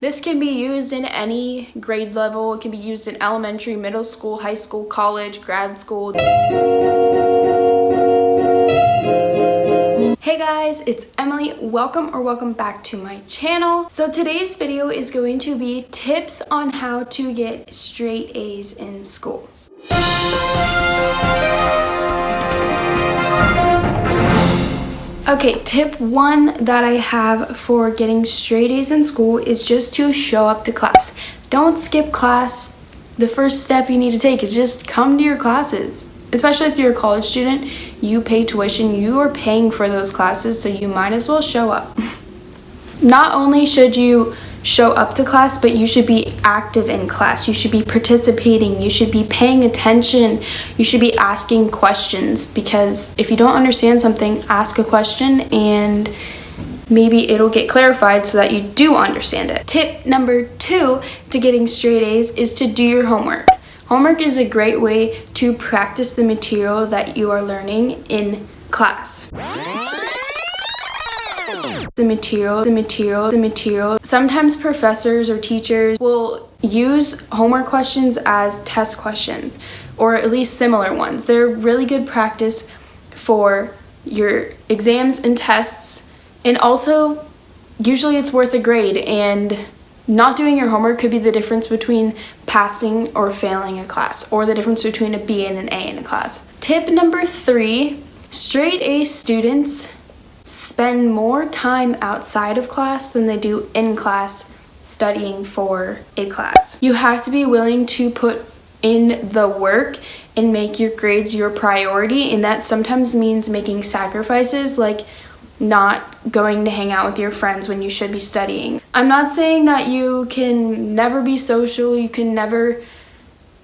This can be used in any grade level. It can be used in elementary, middle school, high school, college, grad school. Hey guys, it's Emily. Welcome back to my channel. So today's video is going to be tips on how to get straight A's in school. Okay, tip one that I have for getting straight A's in school is just to show up to class. Don't skip class. The first step you need to take is just come to your classes. Especially if you're a college student, you pay tuition, you are paying for those classes, so you might as well show up. Not only should you show up to class, but you should be active in class. You should be participating. You should be paying attention. You should be asking questions, because if you don't understand something, ask a question and maybe it'll get clarified so that you do understand it. Tip number 2 to getting straight A's is to do your homework. Homework is a great way to practice the material that you are learning in class. The material. Sometimes professors or teachers will use homework questions as test questions, or at least similar ones. They're really good practice for your exams and tests, and also usually it's worth a grade, and not doing your homework could be the difference between passing or failing a class, or the difference between a B and an A in a class. Tip number 3, straight A students spend more time outside of class than they do in class studying for a class. You have to be willing to put in the work and make your grades your priority, and that sometimes means making sacrifices, like not going to hang out with your friends when you should be studying. I'm not saying that you can never be social, you can never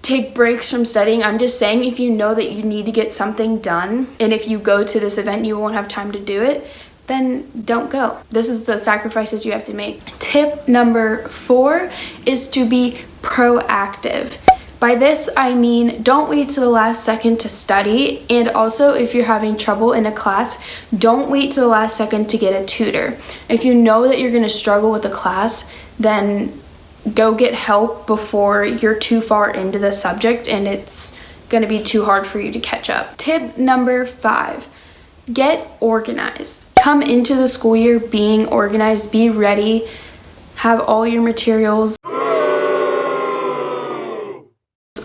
take breaks from studying. I'm just saying, if you know that you need to get something done, and if you go to this event you won't have time to do it, then don't go. This is the sacrifices you have to make. Tip number 4 is to be proactive. By this I mean, don't wait to the last second to study, and also if you're having trouble in a class, don't wait to the last second to get a tutor. If you know that you're going to struggle with a class, then go get help before you're too far into the subject and it's going to be too hard for you to catch up. Tip number 5, get organized. Come into the school year being organized, be ready, have all your materials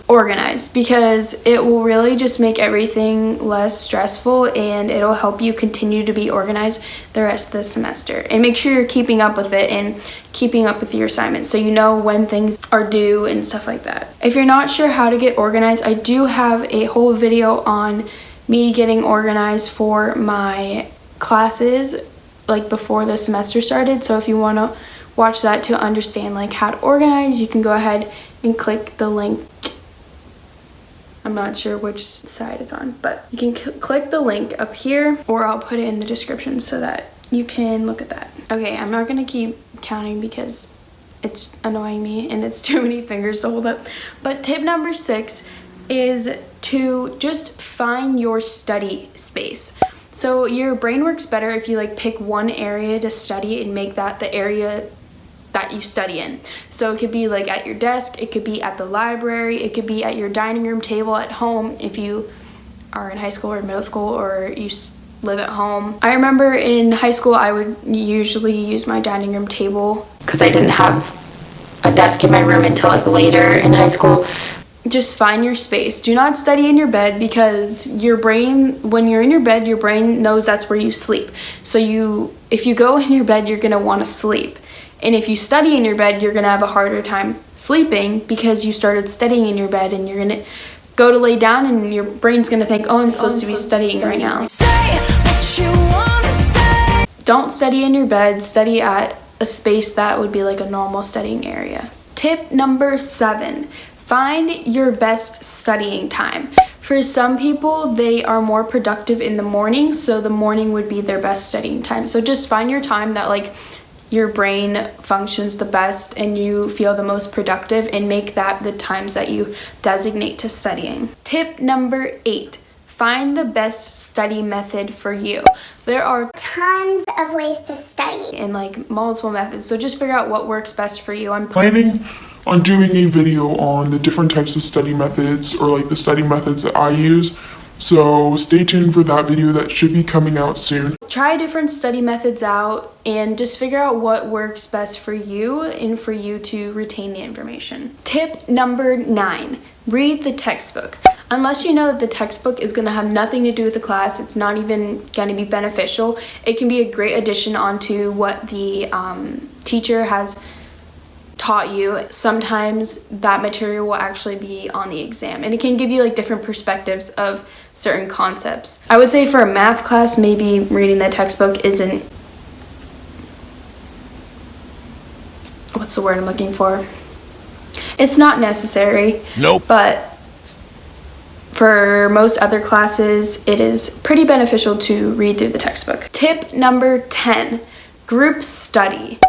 organized, because it will really just make everything less stressful, and it'll help you continue to be organized the rest of the semester. And make sure you're keeping up with it and keeping up with your assignments, so you know when things are due and stuff like that. If you're not sure how to get organized, I do have a whole video on me getting organized for my classes, like before the semester started. So if you want to watch that to understand like how to organize, you can go ahead and click the link. I'm not sure which side it's on, but you can click the link up here, or I'll put it in the description so that you can look at that. Okay, I'm not gonna keep counting because it's annoying me and it's too many fingers to hold up. But tip number 6 is to just find your study space. So your brain works better if you like pick one area to study and make that the area that you study in. So it could be like at your desk, it could be at the library, it could be at your dining room table at home if you are in high school or middle school, or you live at home. I remember in high school I would usually use my dining room table because I didn't have a desk in my room until like later in high school. Just find your space. Do not study in your bed, because your brain, when you're in your bed, your brain knows that's where you sleep. So if you go in your bed, you're gonna wanna sleep. And if you study in your bed, you're gonna have a harder time sleeping because you started studying in your bed, and you're gonna go to lay down and your brain's gonna think, oh, I'm supposed to be studying right now. Say what you wanna say. Don't study in your bed, study at a space that would be like a normal studying area. Tip number 7, find your best studying time. For some people, they are more productive in the morning, so the morning would be their best studying time. So just find your time that like your brain functions the best and you feel the most productive, and make that the times that you designate to studying. Tip number 8, Find the best study method for you. There are tons of ways to study and like multiple methods, so just figure out what works best for you. I'm planning on doing a video on the different types of study methods, or like the study methods that I use. So stay tuned for that video that should be coming out soon. Try different study methods out and just figure out what works best for you and for you to retain the information. Tip number 9, read the textbook. Unless you know that the textbook is going to have nothing to do with the class, it's not even going to be beneficial, it can be a great addition onto what the teacher has taught you. Sometimes that material will actually be on the exam, and it can give you like different perspectives of certain concepts. I would say for a math class, maybe reading the textbook isn't, what's the word I'm looking for? It's not necessary. Nope. But for most other classes, it is pretty beneficial to read through the textbook. Tip number 10, group study.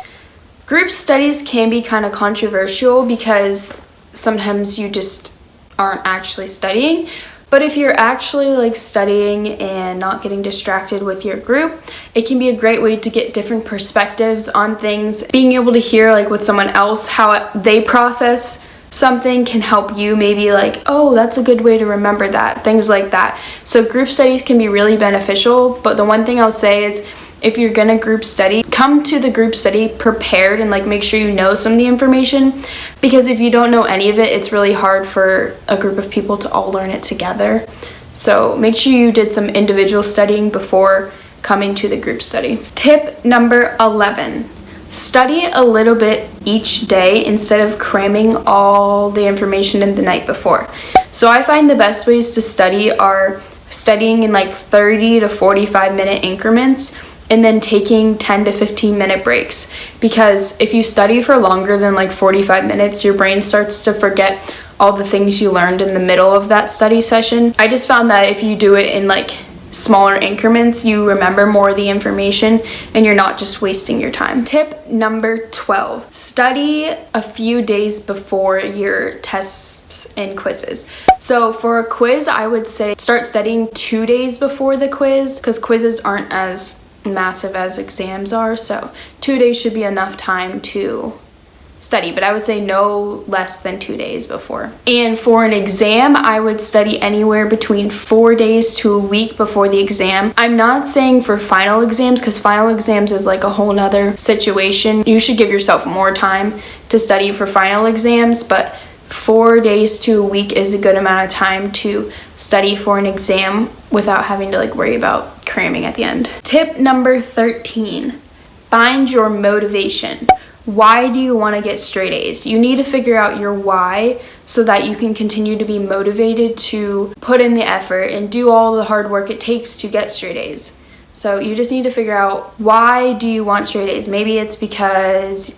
Group studies can be kind of controversial because sometimes you just aren't actually studying. But if you're actually like studying and not getting distracted with your group, it can be a great way to get different perspectives on things. Being able to hear like with someone else how they process something can help you maybe like, oh, that's a good way to remember that, things like that. So group studies can be really beneficial, but the one thing I'll say is if you're gonna group study, come to the group study prepared and like make sure you know some of the information, because if you don't know any of it, it's really hard for a group of people to all learn it together. So make sure you did some individual studying before coming to the group study. Tip number 11, study a little bit each day instead of cramming all the information in the night before. So I find the best ways to study are studying in like 30 to 45 minute increments, and then taking 10 to 15 minute breaks, because if you study for longer than like 45 minutes, your brain starts to forget all the things you learned in the middle of that study session. I just found that if you do it in like smaller increments, you remember more of the information and you're not just wasting your time. Tip number 12, study a few days before your tests and quizzes. So for a quiz, I would say start studying 2 days before the quiz, because quizzes aren't as massive as exams are, so 2 days should be enough time to study, but I would say no less than 2 days before. And for an exam, I would study anywhere between 4 days to a week before the exam. I'm not saying for final exams, because final exams is like a whole nother situation. You should give yourself more time to study for final exams, but 4 days to a week is a good amount of time to study for an exam without having to like worry about cramming at the end. Tip number 13, find your motivation. Why do you want to get straight A's? You need to figure out your why so that you can continue to be motivated to put in the effort and do all the hard work it takes to get straight A's. So you just need to figure out, why do you want straight A's? Maybe it's because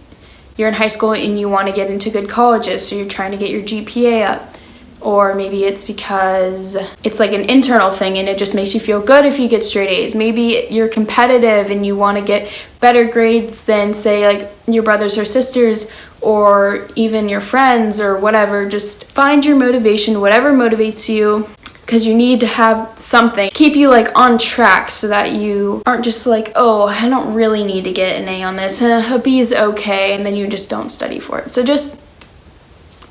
you're in high school and you want to get into good colleges, so you're trying to get your GPA up. Or maybe it's because it's like an internal thing and it just makes you feel good if you get straight A's. Maybe you're competitive and you want to get better grades than, say, like your brothers or sisters or even your friends or whatever. Just find your motivation, whatever motivates you, because you need to have something keep you like on track so that you aren't just like, oh, I don't really need to get an A on this, a B is okay, and then you just don't study for it. So just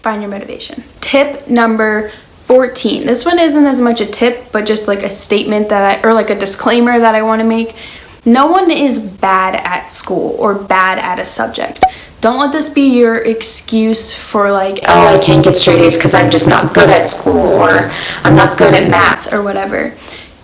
find your motivation. Tip number 14. This one isn't as much a tip, but just like a statement or like a disclaimer that I want to make. No one is bad at school or bad at a subject. Don't let this be your excuse for like, oh, I can't get straight A's because I'm just not good at school, or I'm not good at math or whatever.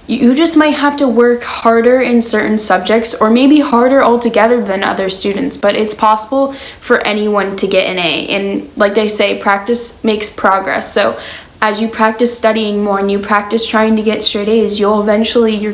You just might have to work harder in certain subjects, or maybe harder altogether than other students, but it's possible for anyone to get an A. And like they say, practice makes progress. So as you practice studying more and you practice trying to get straight A's, your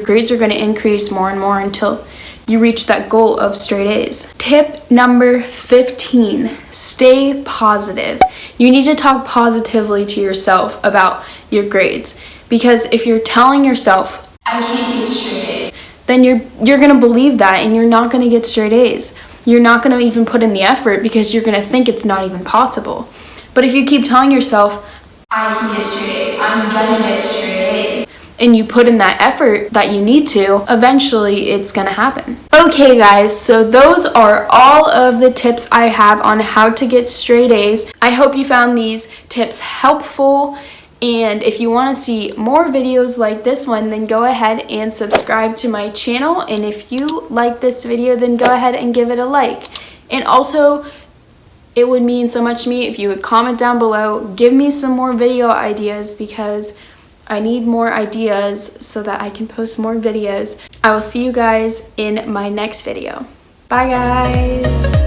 grades are going to increase more and more until you reach that goal of straight A's. Tip number 15, stay positive. You need to talk positively to yourself about your grades, because if you're telling yourself, I can't get straight A's, then you're going to believe that and you're not going to get straight A's. You're not going to even put in the effort because you're going to think it's not even possible. But if you keep telling yourself, I can get straight A's, I'm going to get straight A's, and you put in that effort that you need to, eventually it's gonna happen. Okay guys, so those are all of the tips I have on how to get straight A's. I hope you found these tips helpful, and if you want to see more videos like this one, then go ahead and subscribe to my channel, and if you like this video, then go ahead and give it a like. And also, it would mean so much to me if you would comment down below, give me some more video ideas, because I need more ideas so that I can post more videos. I will see you guys in my next video. Bye guys!